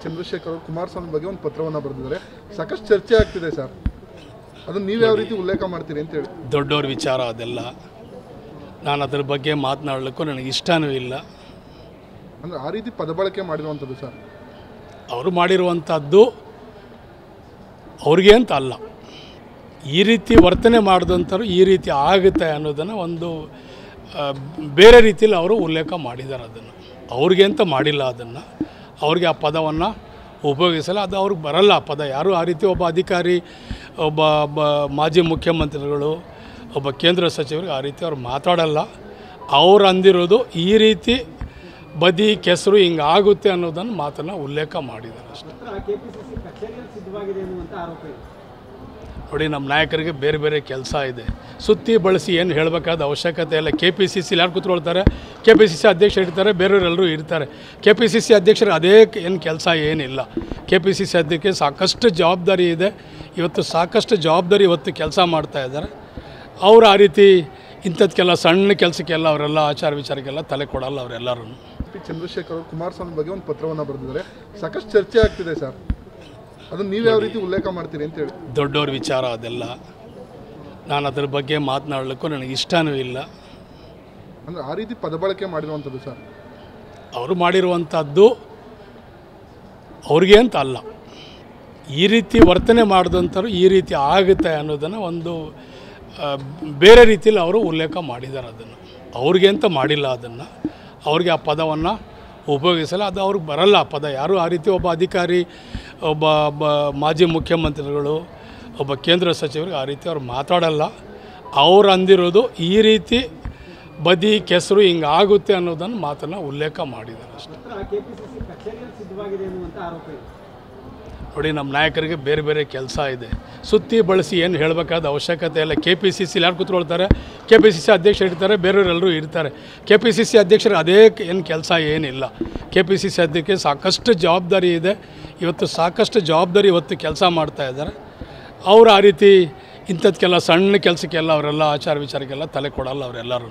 ಚಂದ್ರಶೇಖರ್ ಅವರು ಕುಮಾರಸ್ವಾಮಿ ಬಗ್ಗೆ ಒಂದು ಪತ್ರವನ್ನು ಬರೆದಿದ್ದಾರೆ. ಸಾಕಷ್ಟು ಚರ್ಚೆ ಆಗ್ತಿದೆ ಸರ್, ಅದನ್ನು ನೀವು ಯಾವ ರೀತಿ ಉಲ್ಲೇಖ ಮಾಡ್ತೀರಿ ಅಂತ ಹೇಳಿ. ದೊಡ್ಡವ್ರ ವಿಚಾರ ಅದೆಲ್ಲ, ನಾನು ಅದ್ರ ಬಗ್ಗೆ ಮಾತನಾಡಲಿಕ್ಕೂ ನನಗೆ ಇಷ್ಟನೂ ಇಲ್ಲ. ಅಂದರೆ ಆ ರೀತಿ ಪದಬಳಕೆ ಮಾಡಿರುವಂಥದ್ದು ಸರ್, ಅವರು ಮಾಡಿರುವಂಥದ್ದು ಅವ್ರಿಗೆ ಅಂತ ಅಲ್ಲ, ಈ ರೀತಿ ವರ್ತನೆ ಮಾಡಿದಂಥವ್ರು ಈ ರೀತಿ ಆಗುತ್ತೆ ಅನ್ನೋದನ್ನು ಒಂದು ಬೇರೆ ರೀತಿಯಲ್ಲಿ ಅವರು ಉಲ್ಲೇಖ ಮಾಡಿದ್ದಾರೆ. ಅದನ್ನು ಅವ್ರಿಗೆ ಅಂತ ಮಾಡಿಲ್ಲ, ಅದನ್ನು ಅವ್ರಿಗೆ ಆ ಪದವನ್ನು ಉಪಯೋಗಿಸಲ್ಲ, ಅದು ಅವ್ರಿಗೆ ಬರಲ್ಲ ಆ ಪದ. ಯಾರು ಆ ರೀತಿ ಒಬ್ಬ ಅಧಿಕಾರಿ, ಒಬ್ಬ ಮಾಜಿ ಮುಖ್ಯಮಂತ್ರಿಗಳು, ಒಬ್ಬ ಕೇಂದ್ರ ಸಚಿವರಿಗೆ ಆ ರೀತಿ ಅವ್ರು ಮಾತಾಡಲ್ಲ. ಅವ್ರು ಅಂದಿರೋದು ಈ ರೀತಿ ಬದಿ ಕೆಸರು ಹಿಂಗೆ ಆಗುತ್ತೆ ಅನ್ನೋದನ್ನು ಮಾತನ್ನು ಉಲ್ಲೇಖ ಮಾಡಿದ್ದಾರೆ ಅಷ್ಟೇ. ನೋಡಿ, ನಮ್ಮ ನಾಯಕರಿಗೆ ಬೇರೆ ಬೇರೆ ಕೆಲಸ ಇದೆ, ಸುತ್ತಿ ಬಳಸಿ ಏನು ಹೇಳಬೇಕಾದ ಅವಶ್ಯಕತೆ ಇಲ್ಲ. KPCC ಯಾರು ಕೂತ್ಕೊಳ್ತಾರೆ, KPCC ಅಧ್ಯಕ್ಷರು ಇರ್ತಾರೆ, ಬೇರೆಯವರೆಲ್ಲರೂ ಇರ್ತಾರೆ. KPCC ಅಧ್ಯಕ್ಷರು ಅದೇ ಏನು ಕೆಲಸ ಏನಿಲ್ಲ. KPCC ಅಧ್ಯಕ್ಷರಿಗೆ ಸಾಕಷ್ಟು ಜವಾಬ್ದಾರಿ ಇದೆ, ಇವತ್ತು ಸಾಕಷ್ಟು ಜವಾಬ್ದಾರಿ ಇವತ್ತು ಕೆಲಸ ಮಾಡ್ತಾ ಇದ್ದಾರೆ. ಅವರು ಆ ರೀತಿ ಇಂಥದ್ದಕ್ಕೆಲ್ಲ ಸಣ್ಣ ಕೆಲಸಕ್ಕೆಲ್ಲ ಅವರೆಲ್ಲ ಆಚಾರ ವಿಚಾರಕ್ಕೆಲ್ಲ ತಲೆ ಕೊಡಲ್ಲ ಅವರೆಲ್ಲರೂ. ಚಂದ್ರಶೇಖರ್ ಅವರು ಕುಮಾರಸ್ವಾಮಿ ಬಗ್ಗೆ ಒಂದು ಪತ್ರವನ್ನು ಬರೆದಿದ್ದಾರೆ. ಸಾಕಷ್ಟು ಚರ್ಚೆ ಆಗ್ತಿದೆ ಸರ್, ಅದನ್ನು ನೀವು ಯಾವ ರೀತಿ ಉಲ್ಲೇಖ ಮಾಡ್ತೀರಿ ಅಂತ ಹೇಳಿ. ದೊಡ್ಡವ್ರ ವಿಚಾರ ಅದೆಲ್ಲ, ನಾನು ಅದ್ರ ಬಗ್ಗೆ ಮಾತನಾಡಲಿಕ್ಕೂ ನನಗೆ ಇಷ್ಟನೂ ಇಲ್ಲ. ಅಂದರೆ ಆ ರೀತಿ ಪದಬಳಕೆ ಮಾಡಿರುವಂಥದ್ದು ಸರ್, ಅವರು ಮಾಡಿರುವಂಥದ್ದು ಅವ್ರಿಗೆ ಅಂತ ಅಲ್ಲ, ಈ ರೀತಿ ವರ್ತನೆ ಮಾಡಿದಂಥವ್ರು ಈ ರೀತಿ ಆಗುತ್ತೆ ಅನ್ನೋದನ್ನು ಒಂದು ಬೇರೆ ರೀತಿಯಲ್ಲಿ ಅವರು ಉಲ್ಲೇಖ ಮಾಡಿದ್ದಾರೆ. ಅದನ್ನು ಅವ್ರಿಗೆ ಅಂತ ಮಾಡಿಲ್ಲ, ಅದನ್ನು ಅವ್ರಿಗೆ ಆ ಪದವನ್ನು ಉಪಯೋಗಿಸಲ್ಲ, ಅದು ಅವ್ರಿಗೆ ಬರಲ್ಲ ಆ ಪದ. ಯಾರು ಆ ರೀತಿ ಒಬ್ಬ ಅಧಿಕಾರಿ, ಒಬ್ಬ ಮಾಜಿ ಮುಖ್ಯಮಂತ್ರಿಗಳು, ಒಬ್ಬ ಕೇಂದ್ರ ಸಚಿವರಿಗೆ ಆ ರೀತಿ ಅವ್ರು ಮಾತಾಡಲ್ಲ. ಅವ್ರು ಅಂದಿರೋದು ಈ ರೀತಿ ಬದಿ ಕೆಸರು ಹಿಂಗೆ ಆಗುತ್ತೆ ಅನ್ನೋದನ್ನು ಮಾತನ್ನು ಉಲ್ಲೇಖ ಮಾಡಿದ್ದಾರೆ ಅಷ್ಟೇ. ನೋಡಿ, ನಮ್ಮ ನಾಯಕರಿಗೆ ಬೇರೆ ಬೇರೆ ಕೆಲಸ ಇದೆ, ಸುತ್ತಿ ಬಳಸಿ ಏನು ಹೇಳಬೇಕಾದ ಅವಶ್ಯಕತೆ ಇಲ್ಲ. KPCC ಯಾರು ಕೂತ್ಕೊಳ್ತಾರೆ, KPCC ಅಧ್ಯಕ್ಷರು ಇರ್ತಾರೆ, ಬೇರೆಯವರೆಲ್ಲರೂ ಇರ್ತಾರೆ. KPCC ಅಧ್ಯಕ್ಷರು ಅದೇ ಏನು ಕೆಲಸ ಏನಿಲ್ಲ. KPCC ಅಧ್ಯಕ್ಷರಿಗೆ ಸಾಕಷ್ಟು ಜವಾಬ್ದಾರಿ ಇದೆ, ಇವತ್ತು ಸಾಕಷ್ಟು ಜವಾಬ್ದಾರಿ ಇವತ್ತು ಕೆಲಸ ಮಾಡ್ತಾ ಇದ್ದಾರೆ. ಅವರು ಆ ರೀತಿ ಇಂಥದ್ದಕ್ಕೆಲ್ಲ ಸಣ್ಣ ಕೆಲಸಕ್ಕೆಲ್ಲ ಅವರೆಲ್ಲ ಆಚಾರ ವಿಚಾರಕ್ಕೆಲ್ಲ ತಲೆ ಕೊಡಲ್ಲ ಅವರೆಲ್ಲರೂ.